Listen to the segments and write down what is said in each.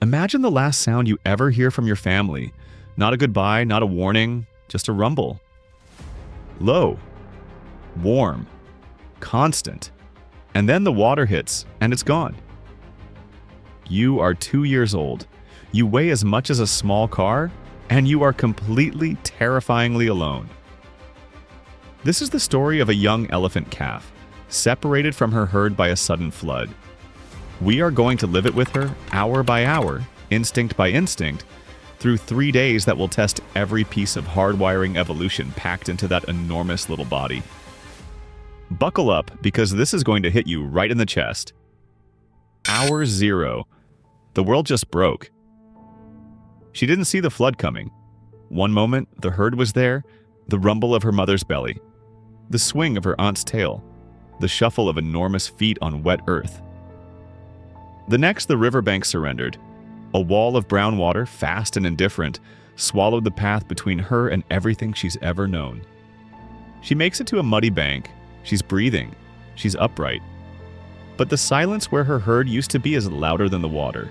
Imagine the last sound you ever hear from your family. Not a goodbye, not a warning, just a rumble. Low, warm, constant. And then the water hits, and it's gone. You are 2 years old. You weigh as much as a small car, and you are completely, terrifyingly alone. This is the story of a young elephant calf, separated from her herd by a sudden flood. We are going to live it with her, hour by hour, instinct by instinct, through 3 days that will test every piece of hardwiring evolution packed into that enormous little body. Buckle up, because this is going to hit you right in the chest. Hour 0. The world just broke. She didn't see the flood coming. One moment, the herd was there, the rumble of her mother's belly, the swing of her aunt's tail, the shuffle of enormous feet on wet earth. The next, the riverbank surrendered. A wall of brown water, fast and indifferent, swallowed the path between her and everything she's ever known. She makes it to a muddy bank. She's breathing. She's upright. But the silence where her herd used to be is louder than the water.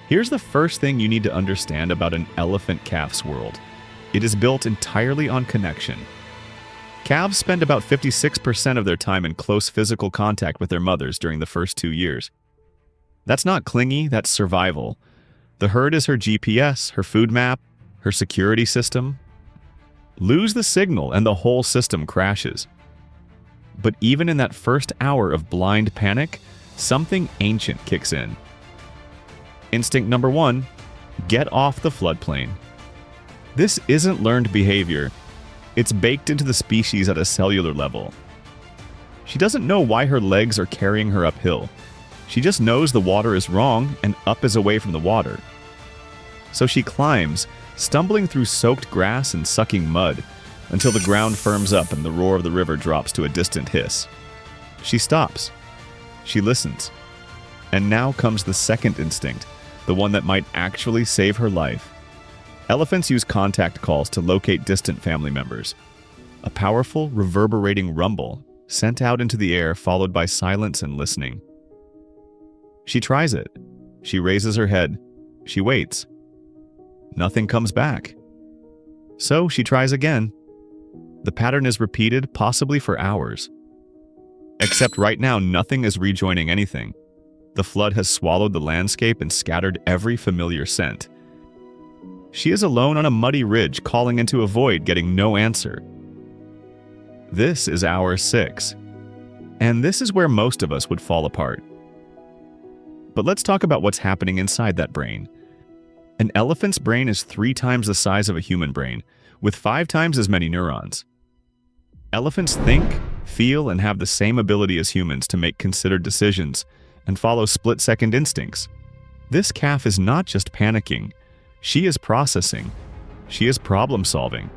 Here's the first thing you need to understand about an elephant calf's world. It is built entirely on connection. Calves spend about 56% of their time in close physical contact with their mothers during the first 2 years. That's not clingy, that's survival. The herd is her GPS, her food map, her security system. Lose the signal and the whole system crashes. But even in that first hour of blind panic, something ancient kicks in. Instinct number 1, get off the floodplain. This isn't learned behavior. It's baked into the species at a cellular level. She doesn't know why her legs are carrying her uphill. She just knows the water is wrong and up is away from the water. So she climbs, stumbling through soaked grass and sucking mud, until the ground firms up and the roar of the river drops to a distant hiss. She stops. She listens. And now comes the second instinct, the one that might actually save her life. Elephants use contact calls to locate distant family members. A powerful, reverberating rumble, sent out into the air, followed by silence and listening. She tries it. She raises her head. She waits. Nothing comes back. So she tries again. The pattern is repeated, possibly for hours. Except right now, nothing is rejoining anything. The flood has swallowed the landscape and scattered every familiar scent. She is alone on a muddy ridge, calling into a void, getting no answer. This is hour 6. And this is where most of us would fall apart. But let's talk about what's happening inside that brain. An elephant's brain is 3 times the size of a human brain, with 5 times as many neurons. Elephants think, feel, and have the same ability as humans to make considered decisions and follow split-second instincts. This calf is not just panicking. She is processing. She is problem-solving.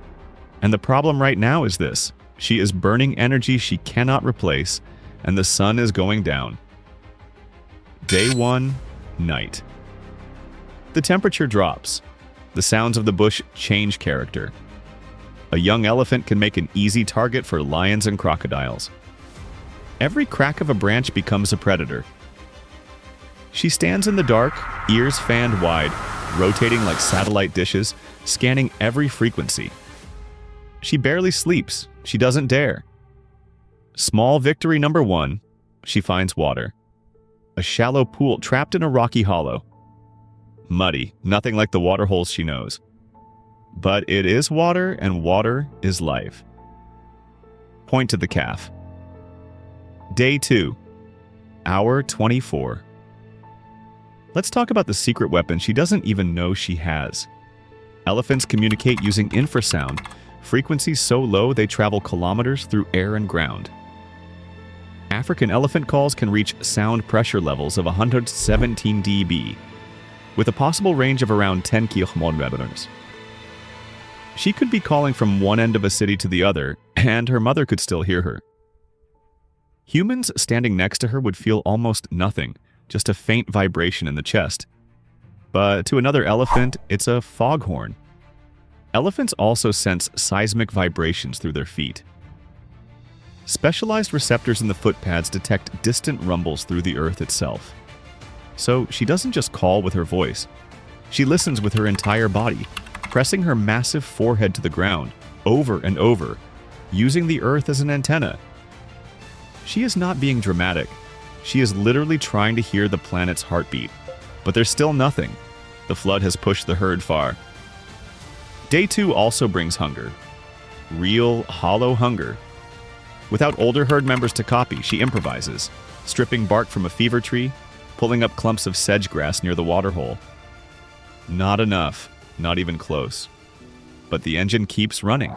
And the problem right now is this. She is burning energy she cannot replace, and the sun is going down. Day 1, night. The temperature drops. The sounds of the bush change character. A young elephant can make an easy target for lions and crocodiles. Every crack of a branch becomes a predator. She stands in the dark, ears fanned wide, rotating like satellite dishes, scanning every frequency. She barely sleeps. She doesn't dare. Small victory number 1, she finds water. A shallow pool trapped in a rocky hollow. Muddy, nothing like the water holes she knows. But it is water, and water is life. Point to the calf. Day 2, hour 24. Let's talk about the secret weapon she doesn't even know she has. Elephants communicate using infrasound, frequencies so low they travel kilometers through air and ground. African elephant calls can reach sound pressure levels of 117 dB, with a possible range of around 10 km. She could be calling from one end of a city to the other, and her mother could still hear her. Humans standing next to her would feel almost nothing, just a faint vibration in the chest. But to another elephant, it's a foghorn. Elephants also sense seismic vibrations through their feet. Specialized receptors in the footpads detect distant rumbles through the earth itself. So she doesn't just call with her voice. She listens with her entire body, pressing her massive forehead to the ground, over and over, using the earth as an antenna. She is not being dramatic. She is literally trying to hear the planet's heartbeat. But there's still nothing. The flood has pushed the herd far. Day 2 also brings hunger. Real, hollow hunger. Without older herd members to copy, she improvises, stripping bark from a fever tree, pulling up clumps of sedge grass near the waterhole. Not enough, not even close. But the engine keeps running.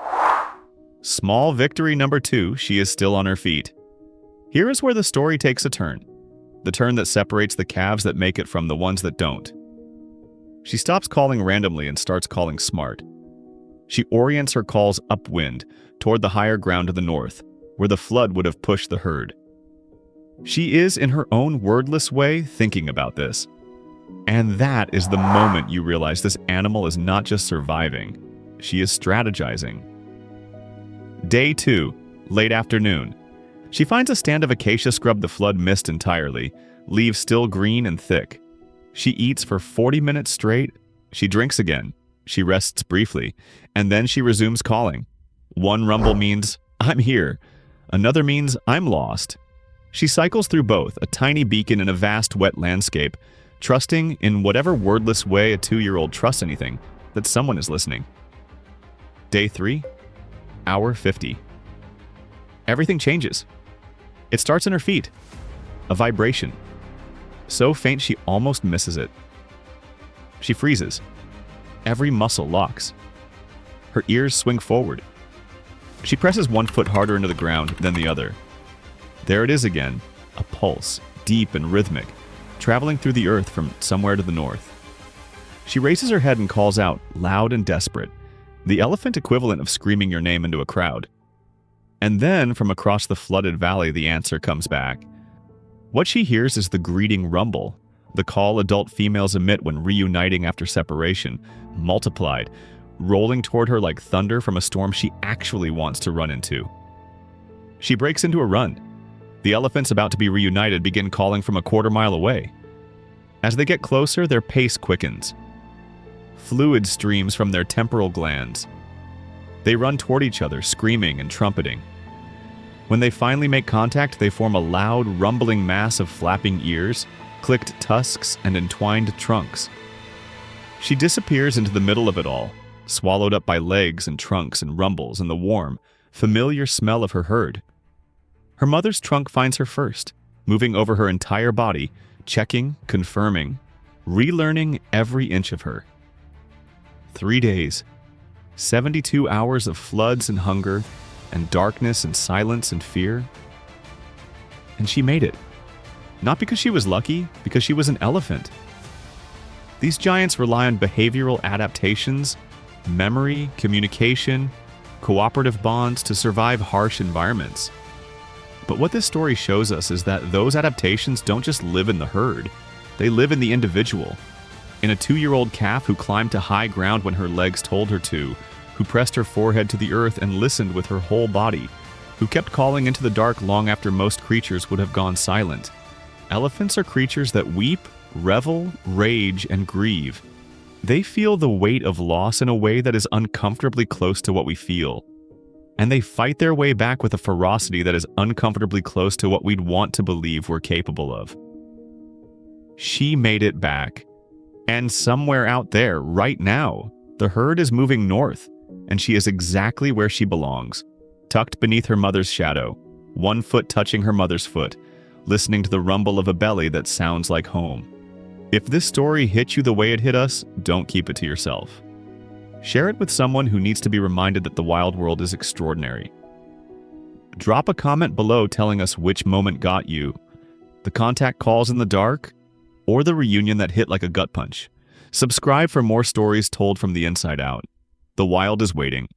Small victory number 2, she is still on her feet. Here is where the story takes a turn. The turn that separates the calves that make it from the ones that don't. She stops calling randomly and starts calling smart. She orients her calls upwind, toward the higher ground to the north, where the flood would have pushed the herd. She is, in her own wordless way, thinking about this. And that is the moment you realize this animal is not just surviving, she is strategizing. Day 2, late afternoon. She finds a stand of acacia scrub the flood missed entirely, leaves still green and thick. She eats for 40 minutes straight. She drinks again. She rests briefly, and then she resumes calling. One rumble means, I'm here. Another means, I'm lost. She cycles through both, a tiny beacon in a vast wet landscape, trusting, in whatever wordless way a 2-year-old trusts anything, that someone is listening. Day 3, hour 50. Everything changes. It starts in her feet. A vibration. So faint she almost misses it. She freezes. Every muscle locks. Her ears swing forward. She presses one foot harder into the ground than the other. There it is again, a pulse, deep and rhythmic, traveling through the earth from somewhere to the north. She raises her head and calls out, loud and desperate, the elephant equivalent of screaming your name into a crowd. And then, from across the flooded valley, the answer comes back. What she hears is the greeting rumble, the call adult females emit when reuniting after separation, multiplied, rolling toward her like thunder from a storm she actually wants to run into. She breaks into a run. The elephants about to be reunited begin calling from a quarter-mile away. As they get closer, their pace quickens. Fluid streams from their temporal glands. They run toward each other, screaming and trumpeting. When they finally make contact, they form a loud, rumbling mass of flapping ears, clicked tusks, and entwined trunks. She disappears into the middle of it all, swallowed up by legs and trunks and rumbles and the warm, familiar smell of her herd. Her mother's trunk finds her first, moving over her entire body, checking, confirming, relearning every inch of her. 3 days, 72 hours of floods and hunger, and darkness and silence and fear. And she made it. Not because she was lucky, because she was an elephant. These giants rely on behavioral adaptations, memory, communication, cooperative bonds to survive harsh environments. But what this story shows us is that those adaptations don't just live in the herd. They live in the individual. In a 2-year-old calf who climbed to high ground when her legs told her to, who pressed her forehead to the earth and listened with her whole body, who kept calling into the dark long after most creatures would have gone silent. Elephants are creatures that weep, revel, rage, and grieve. They feel the weight of loss in a way that is uncomfortably close to what we feel. And they fight their way back with a ferocity that is uncomfortably close to what we'd want to believe we're capable of. She made it back. And somewhere out there, right now, the herd is moving north, and she is exactly where she belongs, tucked beneath her mother's shadow, one foot touching her mother's foot, listening to the rumble of a belly that sounds like home. If this story hit you the way it hit us, don't keep it to yourself. Share it with someone who needs to be reminded that the wild world is extraordinary. Drop a comment below telling us which moment got you, the contact calls in the dark, or the reunion that hit like a gut punch. Subscribe for more stories told from the inside out. The wild is waiting.